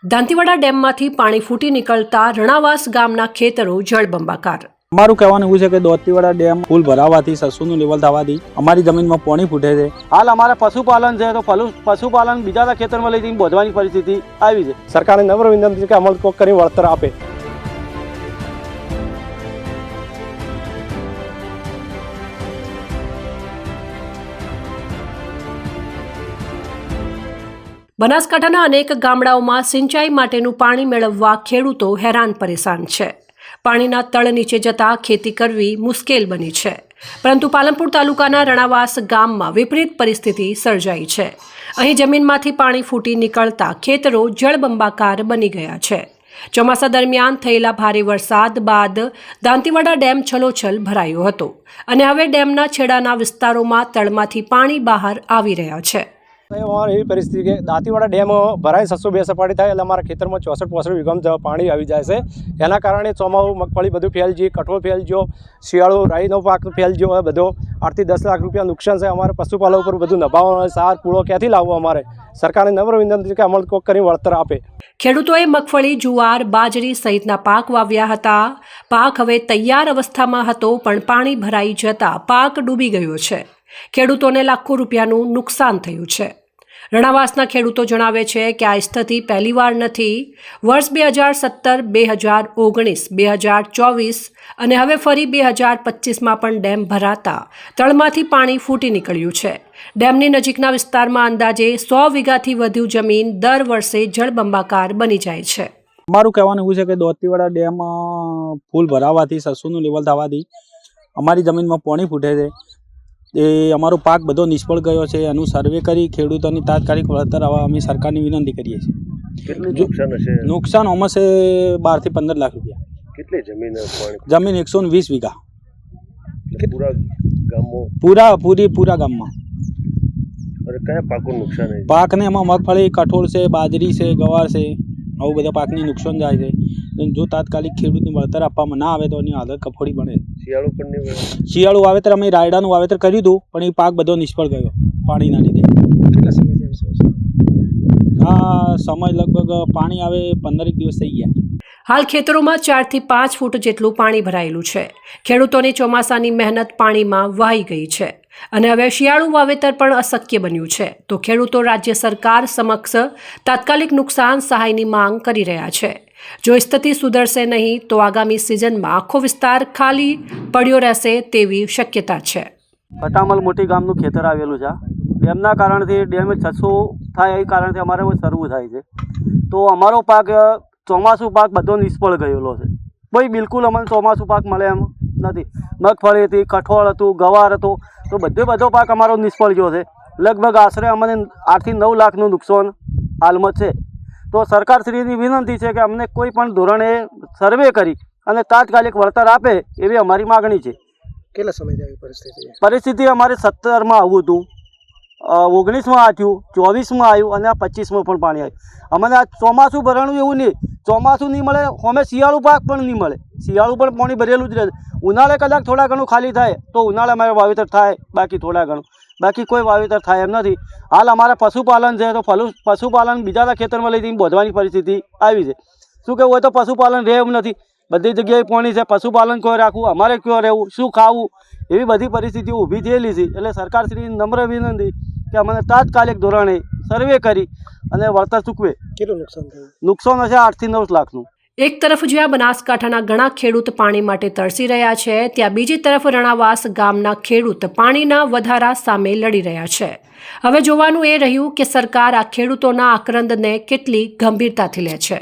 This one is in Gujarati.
દાંતીવાડા ડેમમાંથી પાણી ફૂટી નીકળતા રણાવાસ ગામના ખેતરો જળબંબાકાર। અમારું કહેવાનું એવું છે કે દાંતીવાડા ડેમ ફૂલ ભરાવાથી સરસુનું લેવલ થવાથી અમારી જમીનમાં પાણી ફૂટે છે। હાલ અમારે પશુપાલન છે તો પશુપાલન બીજાના ખેતરમાં લઈ જઈને બોધવાની પરિસ્થિતિ આવી છે। સરકારને નમ્ર વિનંતી છે કે અમલ કોક કરી વળતર આપે। બનાસકાંઠાના અનેક ગામડાઓમાં સિંચાઈ માટેનું પાણી મેળવવા ખેડૂતો હેરાન પરેશાન છે। પાણીના તળ નીચે જતા ખેતી કરવી મુશ્કેલ બની છે, પરંતુ પાલનપુર તાલુકાના રણાવાસ ગામમાં વિપરીત પરિસ્થિતિ સર્જાઈ છે। અહીં જમીનમાંથી પાણી ફૂટી નીકળતા ખેતરો જળબંબાકાર બની ગયા છે। ચોમાસા દરમિયાન થયેલા ભારે વરસાદ બાદ દાંતીવાડા ડેમ છલોછલ ભરાયો હતો અને હવે ડેમના છેડાના વિસ્તારોમાં તળમાંથી પાણી બહાર આવી રહ્યા છે। એવી પરિસ્થિતિ કે દાંતીવાડા ડેમ ભરાય 602 સપાટી થાય એટલે અમારા ખેતરમાં 64-65 વીઘામાં પાણી આવી જાય છે। એના કારણે ચોમાસું મગફળી બધું ફેલ ગઈ, કઠોળ ફેલ ગયો, શિયાળો રાઈનો પાક ફેલ ગયો, બધો 8 થી 10 લાખ રૂપિયા નુકસાન છે। અમારે પશુપાલન ઉપર બધું નભાવવાનો સાર પૂળો ક્યાંથી લાવવો? અમારે સરકારને નમ્ર વિનંતી છે કે અમલ કોક કરી વળતર આપે। ખેડૂતોએ મગફળી, જુવાર, બાજરી સહિતના પાક વાવ્યા હતા। પાક હવે તૈયાર અવસ્થામાં હતો, પણ પાણી ભરાઈ જતા પાક ડૂબી ગયો છે। ખેડૂતોને લાખો રૂપિયાનું નુકસાન થયું છે। રણાવાસના ખેડૂતો જણાવે છે કે આ સ્થિતિ પહેલીવાર નથી। વર્ષ 2017, 2019, 2024 અને હવે ફરી 2025માં પણ ડેમ ભરાતા તળમાંથી પાણી ફૂટી નીકળ્યું છે। ડેમની નજીકના વિસ્તારમાં અંદાજે 100 વીઘાથી વધુ જમીન દર વર્ષે જળબંબાકાર બની જાય છે। અમારું કહેવાનું એવું છે કે દાંતીવાડા ડેમ ફૂલ ભરાવાથી સરસુનું લેવલ થવાથી અમારી જમીનમાં પાણી ફૂટે છે। એ અમારો પાક બધો નિષ્ફળ ગયો છે। એનું સર્વે કરી ખેડૂતોની તાત્કાલિક વળતર આવવા અમે સરકારની વિનંતી કરીએ છીએ। કેટલું નુકસાન હશે? નુકસાન આમાં છે 12 થી 15 લાખ રૂપિયા। કેટલી જમીન? જમીન 120 વીઘા પૂરા ગામમાં? પૂરા ગામમાં। અને કયા પાકોનું નુકસાન? પાકને એમાં મગફળી, કઠોળ છે, બાજરી છે, ગવાર છે, આવું બધા પાકની નુકસાન જાય છે। જો તાત્કાલિક ખેડૂતની વળતર આપવામાં ના આવે તો એની હાલત કફોડી બને। શિયાળું વાવેતર અમે રાયડાનું વાવેતર કર્યું હતું, પણ એ પાક બધો નિષ્ફળ ગયો પાણીના લીધે। આ સમય લગભગ પાણી આવે 15 દિવસ થઈ ગયા। હાલ ખેતરોમાં 4 થી 5 ફૂટ જેટલું પાણી ભરાયેલું છે। ખેડૂતોની ચોમાસાની મહેનત પાણીમાં વહાઈ ગઈ છે અને હવે શિયાળુ વાવેતર પણ અશક્ય બન્યું છે। તો ખેડૂતો રાજ્ય સરકાર સમક્ષ તાત્કાલિક નુકસાન સહાયની માંગ કરી રહ્યા છે। જો સ્થિતિ સુધરશે નહીં તો આગામી સિઝનમાં આખો વિસ્તાર ખાલી પડ્યો રહેશે તેવી શક્યતા છે। કટામલ મોટી ગામનું ખેતર આવેલું છે। ડેમના કારણથી ડેમેજ 600 થાય એ કારણથી અમારે સરવું થાય છે। તો અમારો પાક ચોમાસું પાક બધો નિષ્ફળ ગયેલો છે। કોઈ બિલકુલ અમને ચોમાસું પાક મળે એમ નથી। મગફળી હતી, કઠોળ હતું, ગવાર હતો, તો બધો પાક અમારો નિષ્ફળ ગયો છે। લગભગ આશરે અમને 8 થી 9 લાખનું નુકસાન હાલમાં છે। તો સરકારશ્રીની વિનંતી છે કે અમને કોઈ પણ ધોરણે સર્વે કરી અને તાત્કાલિક વળતર આપે એવી અમારી માગણી છે। કેટલા સમયથી આવી પરિસ્થિતિ અમારે 17માં આવ્યું હતું, 19માં આવ્યું, 24માં આવ્યું અને આ 25માં પણ પાણી આવ્યું। અમને આ ચોમાસું ભરણું એવું નહીં, ચોમાસું નહીં મળે, અમે શિયાળુ પાક પણ નહીં મળે। શિયાળુ પણ પાણી ભરેલું જ રહે। ઉનાળે કદાચ થોડા ઘણું ખાલી થાય તો ઉનાળે અમારે વાવેતર થાય, બાકી થોડા ઘણું, બાકી કોઈ વાવેતર થાય એમ નથી। હાલ અમારે પશુપાલન છે તો પશુપાલન બીજાના ખેતરમાં લઈ જઈને બોધવાની પરિસ્થિતિ આવી છે। શું કહેવું હોય તો પશુપાલન રહે એમ નથી, બધી જગ્યાએ પાણી છે। પશુપાલન કોઈ રાખવું, અમારે ક્યાં રહેવું, શું ખાવું, એવી બધી પરિસ્થિતિઓ ઊભી થયેલી છે। એટલે સરકારશ્રીની નમ્ર વિનંતી કે અમને તાત્કાલિક ધોરણે સર્વે કરી અને વળતર ચૂકવે। કેટલું નુકસાન થયું? નુકસાન હશે 8 થી 9 લાખનું। એક તરફ જ્યાં બનાસકાંઠાના ઘણા ખેડૂત પાણી માટે તરસી રહ્યા છે, ત્યાં બીજી તરફ રણાવાસ ગામના ખેડૂત પાણીના વધારા સામે લડી રહ્યા છે। હવે જોવાનું એ રહ્યું કે સરકાર આ ખેડૂતોના આક્રંદને કેટલી ગંભીરતાથી લે છે।